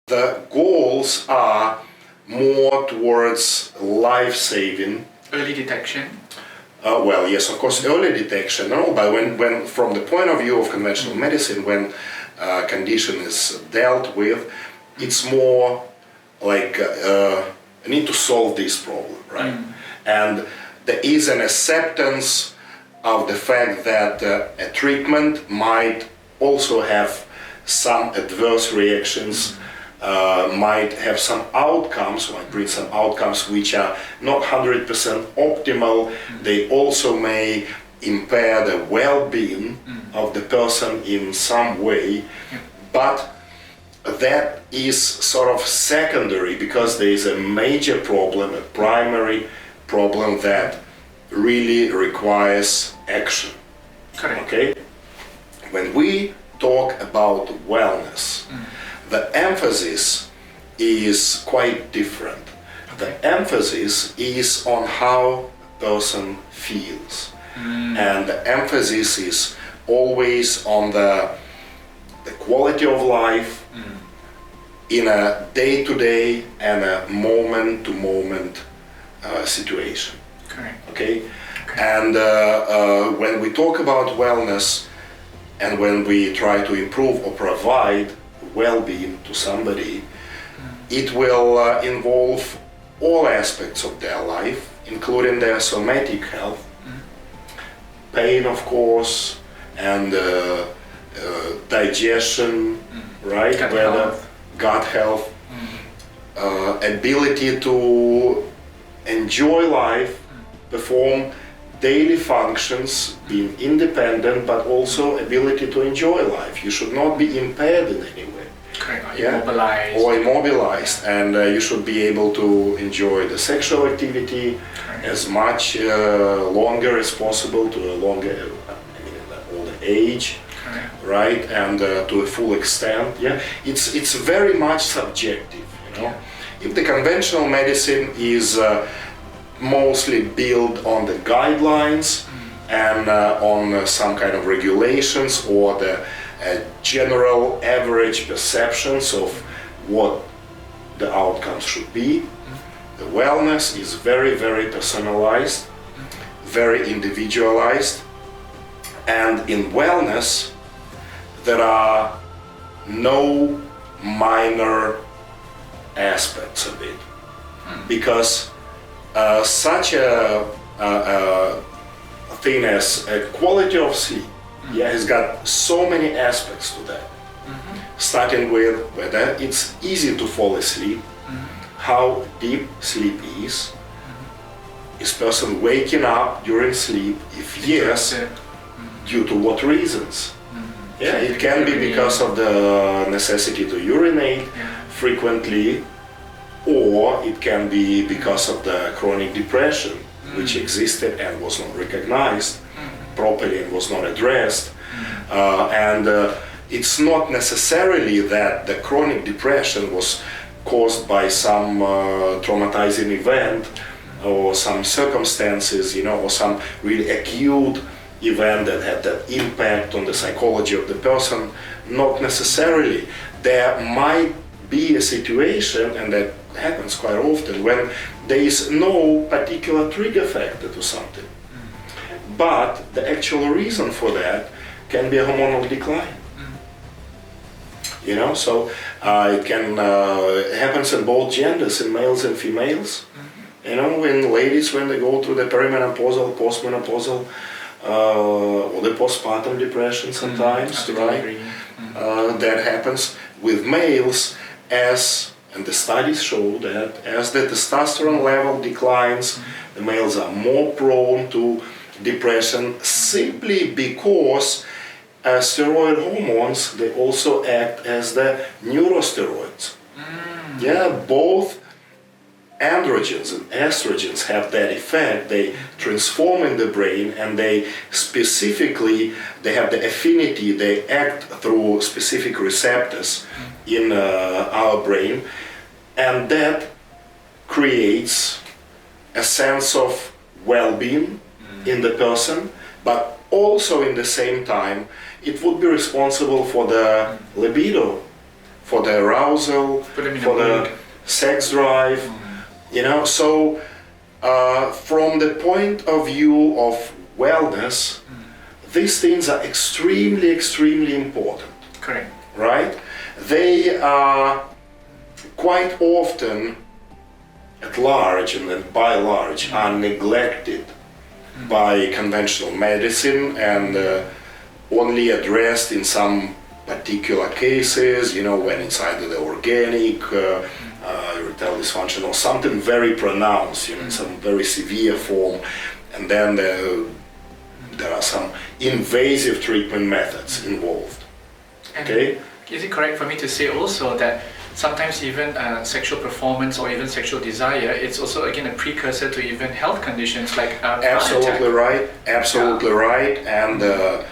The goals are more towards life-saving. Early detection. Well, yes, of course, early detection, no, but when from the point of view of conventional medicine, when condition is dealt with, it's more like I need to solve this problem, right? And there is an acceptance of the fact that a treatment might also have some adverse reactions, might have some outcomes, might bring some outcomes which are not 100% optimal. They also may impair the well-being of the person in some way, but that is sort of secondary because there is a major problem, a primary problem that really requires action. Correct. Okay? When we talk about wellness, the emphasis is quite different. The emphasis is on how a person feels. And the emphasis is always on the quality of life in a day-to-day and a moment-to-moment situation. Correct. Okay? And when we talk about wellness and when we try to improve or provide well-being to somebody, it will involve all aspects of their life, including their somatic health, pain, of course, and digestion, right? Gut health, ability to enjoy life, perform daily functions, being independent, but also ability to enjoy life. You should not be impaired in any way. Correct. Immobilized. Or immobilized, and you should be able to enjoy the sexual activity as much longer as possible to a longer, older age. Right, and to a full extent, it's very much subjective, you know. If the conventional medicine is mostly built on the guidelines and on some kind of regulations or the general average perceptions of what the outcomes should be, the wellness is very, very personalized, very individualized, and in wellness there are no minor aspects of it, because such a thing as a quality of sleep has got so many aspects to that, starting with whether it's easy to fall asleep, how deep sleep is person waking up during sleep, if yes, due to what reasons? It can be because of the necessity to urinate frequently, or it can be because of the chronic depression which existed and was not recognized properly and was not addressed. And it's not necessarily that the chronic depression was caused by some traumatizing event or some circumstances, you know, or some really acute event that had that impact on the psychology of the person. Not necessarily. There might be a situation, and that happens quite often, when there is no particular trigger factor to something, but the actual reason for that can be a hormonal decline. You know, so it can happens in both genders, in males and females. You know, when ladies, when they go through the perimenopausal, postmenopausal, or the postpartum depression sometimes, right? That happens with males, and the studies show that as the testosterone level declines, the males are more prone to depression, simply because steroid hormones, they also act as the neurosteroids. Both androgens and estrogens have that effect. They transform in the brain, and they specifically, they have the affinity, they act through specific receptors in our brain, and that creates a sense of well-being in the person, but also in the same time it would be responsible for the libido, for the arousal, Put them in for a the mood. sex drive, you know. So from the point of view of wellness, these things are extremely, extremely important, Correct. right? They are quite often at large and then by large are neglected by conventional medicine and only addressed in some particular cases, you know, when it's either the organic erectile dysfunction or something very pronounced, you know, in some very severe form, and then there are some invasive treatment methods involved. And Okay? is it correct for me to say also that sometimes even sexual performance or even sexual desire, it's also again a precursor to even health conditions like heart Absolutely attack. right, absolutely right. And the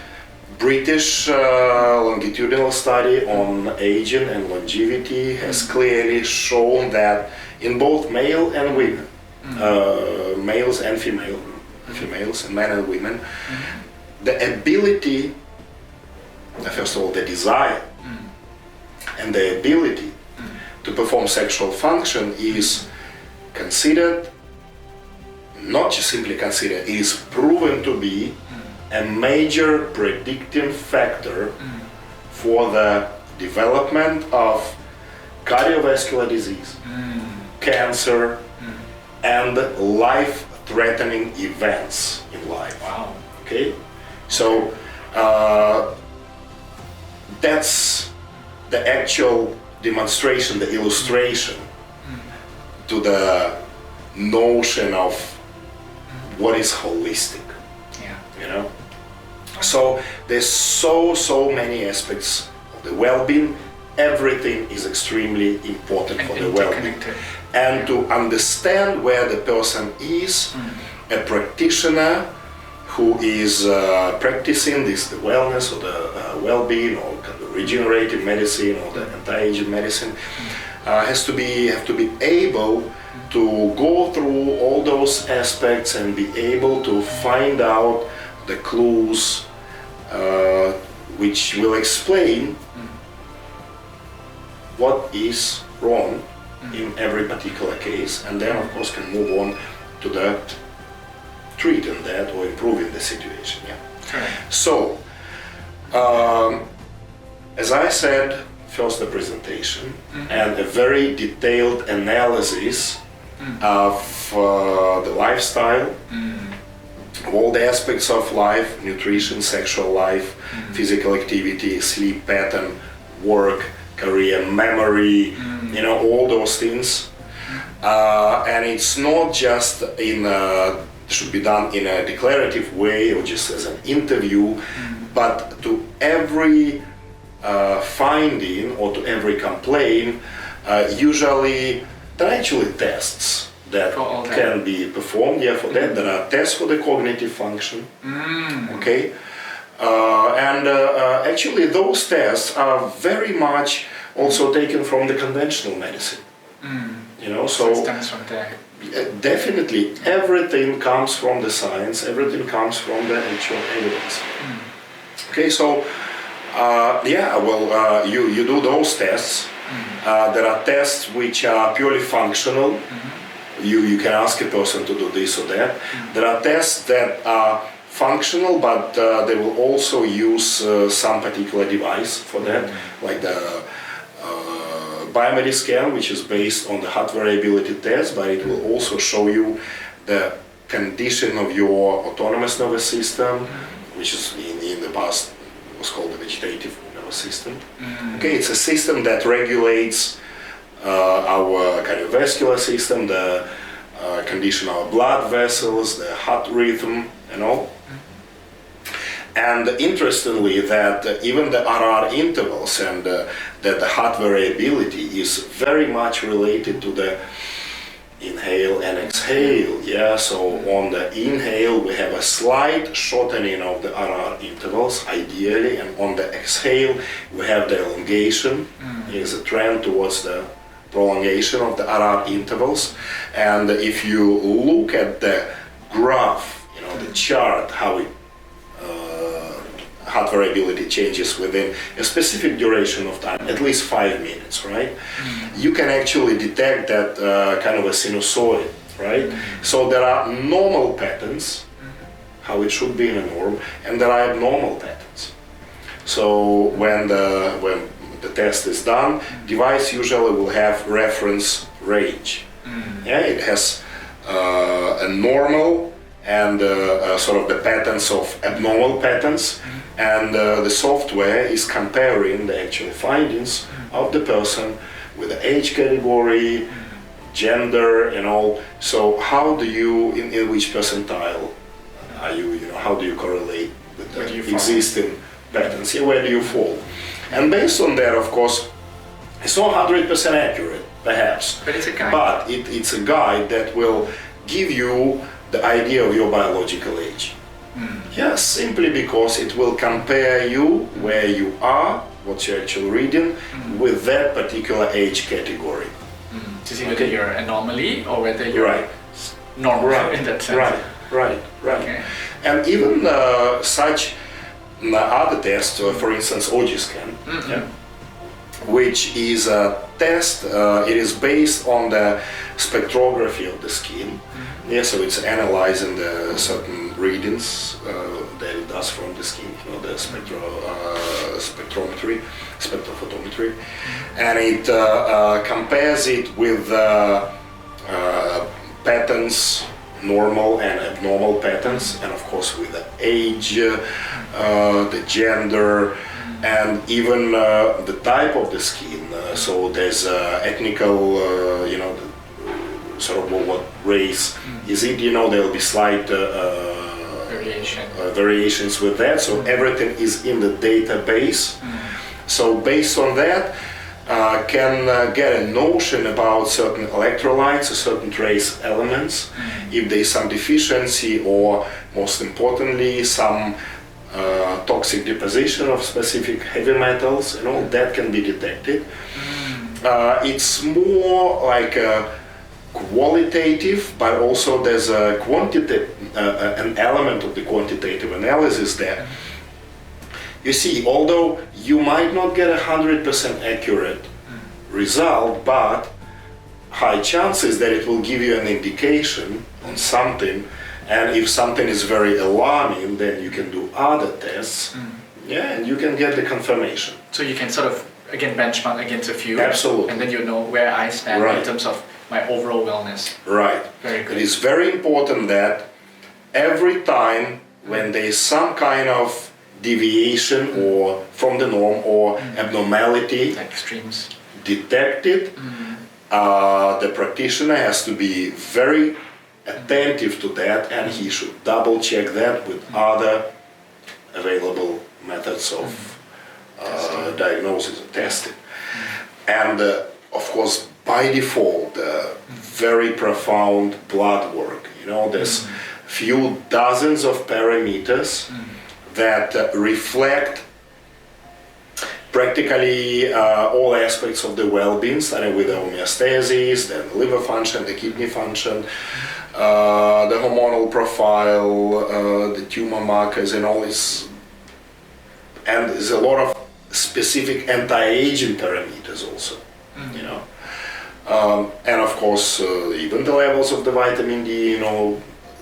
British longitudinal study on aging and longevity has clearly shown that in both male and women, males and females and men and women, the ability, first of all, the desire and the ability to perform sexual function is considered, not just simply considered, is proven to be a major predictive factor for the development of cardiovascular disease, cancer, and life-threatening events in life. Wow. Okay, so that's the actual demonstration, the illustration to the notion of what is holistic. Yeah. You know, so there's so many aspects of the well-being. Everything is extremely important And for the well-being, interconnected. and to understand where the person is, a practitioner who is practicing this, the wellness or the well-being or the regenerative medicine or the anti-aging medicine, have to be able to go through all those aspects and be able to find out the clues which will explain what is wrong in every particular case, and then of course can move on to the treating that or improving the situation. Yeah. Correct. So, as I said, first the presentation and a very detailed analysis of the lifestyle, all the aspects of life, nutrition, sexual life, physical activity, sleep pattern, work, career, memory, you know, all those things. And it's not just should be done in a declarative way or just as an interview, but to every finding or to every complaint, usually there are actually tests that can be performed. Yeah, for that there are tests for the cognitive function. Okay, and actually those tests are very much also taken from the conventional medicine. You know, so it stems from there. Definitely everything comes from the science, everything comes from the actual evidence. Okay, so you do those tests. There are tests which are purely functional. You can ask a person to do this or that. There are tests that are functional, but they will also use some particular device for that, like the biomedical scan, which is based on the heart variability test, but it will also show you the condition of your autonomous nervous system, which is in the past was called the vegetative nervous system. Okay, it's a system that regulates our cardiovascular system, the condition of our blood vessels, the heart rhythm, and all. And interestingly, that even the RR intervals and that the heart variability is very much related to the inhale and exhale. Yeah, so on the inhale we have a slight shortening of the RR intervals, ideally, and on the exhale we have the elongation. There's a trend towards the prolongation of the RR intervals. And if you look at the graph, you know, the chart, how blood variability changes within a specific duration of time, at least 5 minutes, right? You can actually detect that kind of a sinusoid, right? So there are normal patterns, how it should be in a norm, and there are abnormal patterns. So when the test is done, device usually will have reference range. Yeah, it has a normal and sort of the patterns of abnormal patterns, and the software is comparing the actual findings of the person with the age category, gender, and all. So how do you, in which percentile are you, how do you correlate with the existing patterns? Yeah, where do you fall? And based on that, of course, it's not 100% accurate, perhaps. But it's a guide. But it's a guide that will give you the idea of your biological age. Yes, simply because it will compare you where you are, what you're actually reading, with that particular age category. To see whether you're an anomaly or whether you're normal in that sense. Right. Okay. And even such other tests, for instance, OG scan, which is a test, it is based on the spectrography of the skin. Yeah, so it's analyzing the certain readings that it does from the skin, the spectrophotometry, and it compares it with patterns, normal and abnormal patterns, and of course with the age, the gender, and even the type of the skin. So there's ethnical, sort of what race is it? There'll be slight variations with that. So everything is in the database. So based on that, can get a notion about certain electrolytes or certain trace elements, if there's some deficiency or, most importantly, some toxic deposition of specific heavy metals, and all that can be detected. It's more like a qualitative, but also there's a an element of the quantitative analysis there. You see, although you might not get 100% accurate result, but high chances that it will give you an indication on something, and if something is very alarming, then you can do other tests, and you can get the confirmation. So you can sort of, again, benchmark against a few. Absolutely. And then you know where I stand in terms of my overall wellness. Right. Very good. It is very important that every time when there is some kind of deviation or from the norm or abnormality, like extremes, detected, the practitioner has to be very attentive to that, and he should double check that with other available methods of diagnosis and testing. And of course, by default, very profound blood work. There's few dozens of parameters that reflect practically all aspects of the well-being, starting with the homeostasis, then the liver function, the kidney function, the hormonal profile, the tumor markers, and all this. And there's a lot of specific anti-aging parameters also, and of course even the levels of the vitamin D.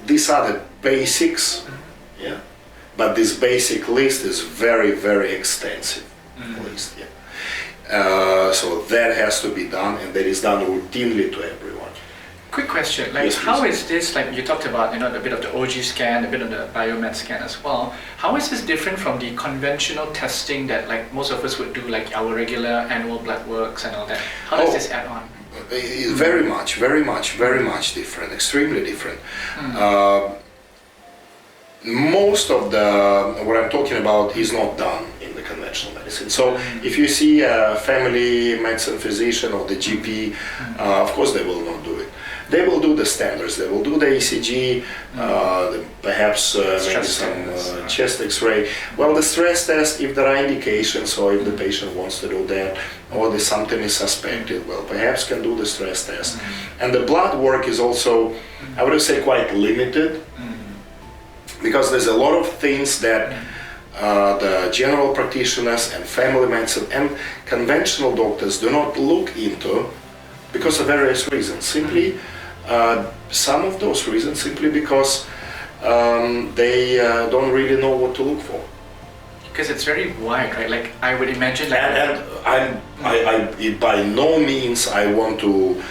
These are the basics, but this basic list is very, very extensive list. So that has to be done, and that is done routinely to everyone. Quick question, Yes, how please. is this, you talked about, a bit of the OG scan, a bit of the biomed scan as well. How is this different from the conventional testing that most of us would do, like our regular annual blood works and all that? How does this add on? Very much different, extremely different. Most of what I'm talking about is not done in the conventional medicine. So if you see a family medicine physician or the GP, of course they will not do it. They will do the standards. They will do the ECG, perhaps maybe some chest X-ray. Well, the stress test, if there are indications, or if the patient wants to do that, or something is suspected, well, perhaps can do the stress test. And the blood work is also, I would say, quite limited, because there's a lot of things that the general practitioners and family medicine and conventional doctors do not look into because of various reasons. Simply, some of those reasons simply because they don't really know what to look for. Because it's very wide, right? Like I would imagine, like, and I by no means I want to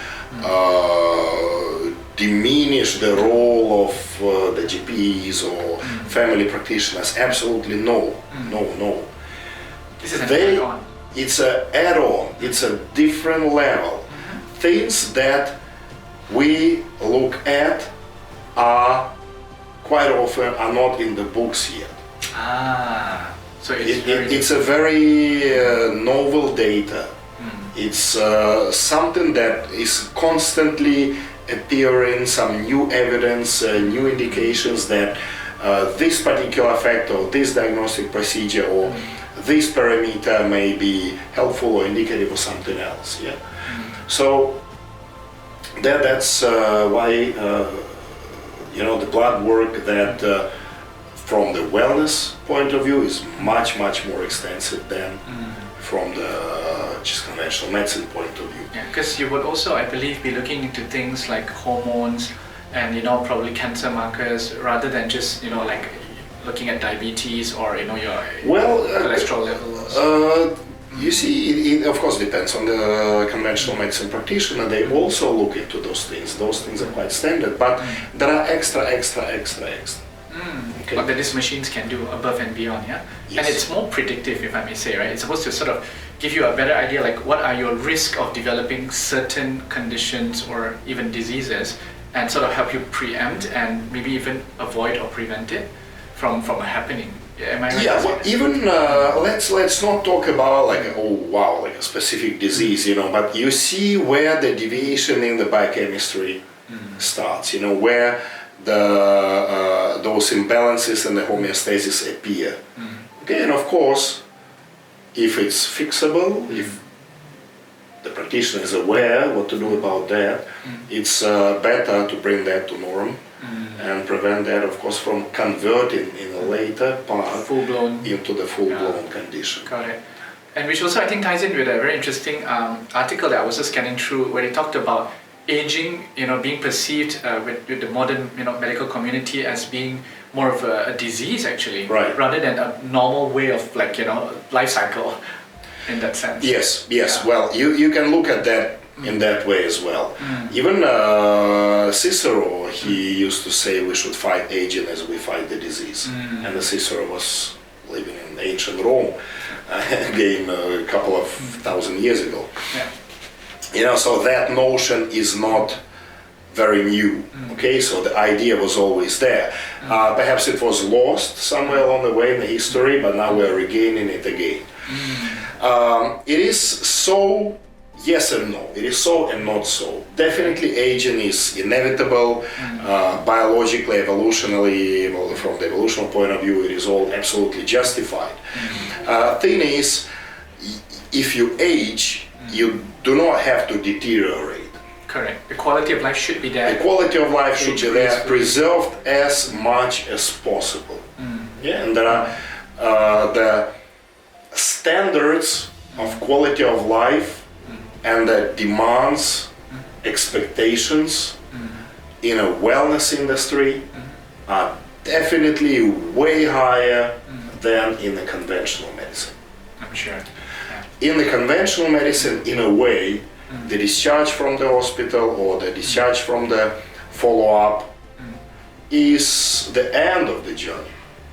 diminish the role of the GPs or family practitioners. Absolutely no. This is an add-on. It's an add-on. It's a different level. Things that we look at are quite often are not in the books yet. So it's a very novel data. It's something that is constantly appearing, some new evidence, new indications that this particular factor or this diagnostic procedure or this parameter may be helpful or indicative of something else. Yeah. So that's why the blood work that from the wellness point of view is much more extensive than from the just conventional medicine point of view. Yeah, because you would also, I believe, be looking into things like hormones and probably cancer markers rather than just like looking at diabetes or your cholesterol levels. You see, it of course depends on the conventional medicine practitioner. They also look into those things. Those things are quite standard, but there are extra. Okay. What that these machines can do above and beyond, yeah? Yes. And it's more predictive, if I may say, right? It's supposed to sort of give you a better idea, like what are your risk of developing certain conditions or even diseases, and sort of help you preempt and maybe even avoid or prevent it from happening. Am I right? Yeah, well, even let's not talk about like like a specific disease, but you see where the deviation in the biochemistry starts, where those imbalances and the homeostasis appear. Okay, and of course, if it's fixable, if the practitioner is aware what to do about that, it's better to bring that to norm and prevent that, of course, from converting in a later part into the full-blown condition. Got it. And which also I think ties in with a very interesting article that I was just scanning through where they talked about aging, being perceived with the modern, medical community as being more of a disease actually, right, rather than a normal way of life cycle in that sense. Yes. Yeah. Well, you can look at that in that way as well. Even Cicero, he used to say we should fight aging as we fight the disease. And Cicero was living in ancient Rome, again a couple of thousand years ago. Yeah. So that notion is not very new. Okay, so the idea was always there. Perhaps it was lost somewhere along the way in the history, but now we're regaining it again. It is so, yes and no. It is so and not so. Definitely aging is inevitable, biologically, evolutionally, from the evolutionary point of view, it is all absolutely justified. Thing is, if you age, you do not have to deteriorate. Correct. The quality of life should be there. The quality of life should be there, preserved as much as possible. Yeah, and there are the standards of quality of life and the demands, expectations in a wellness industry are definitely way higher than in the conventional medicine. I'm sure. In the conventional medicine, in a way, the discharge from the hospital or the discharge from the follow-up is the end of the journey.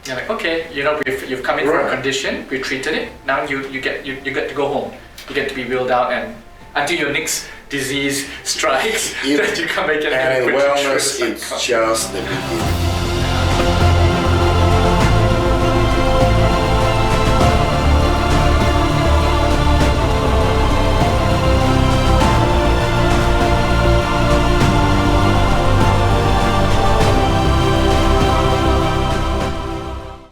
You're like, okay, you've come in for a condition, we treated it, now you get to go home. You get to be wheeled out and until your next disease strikes, that you come back and in wellness, it's just the beginning.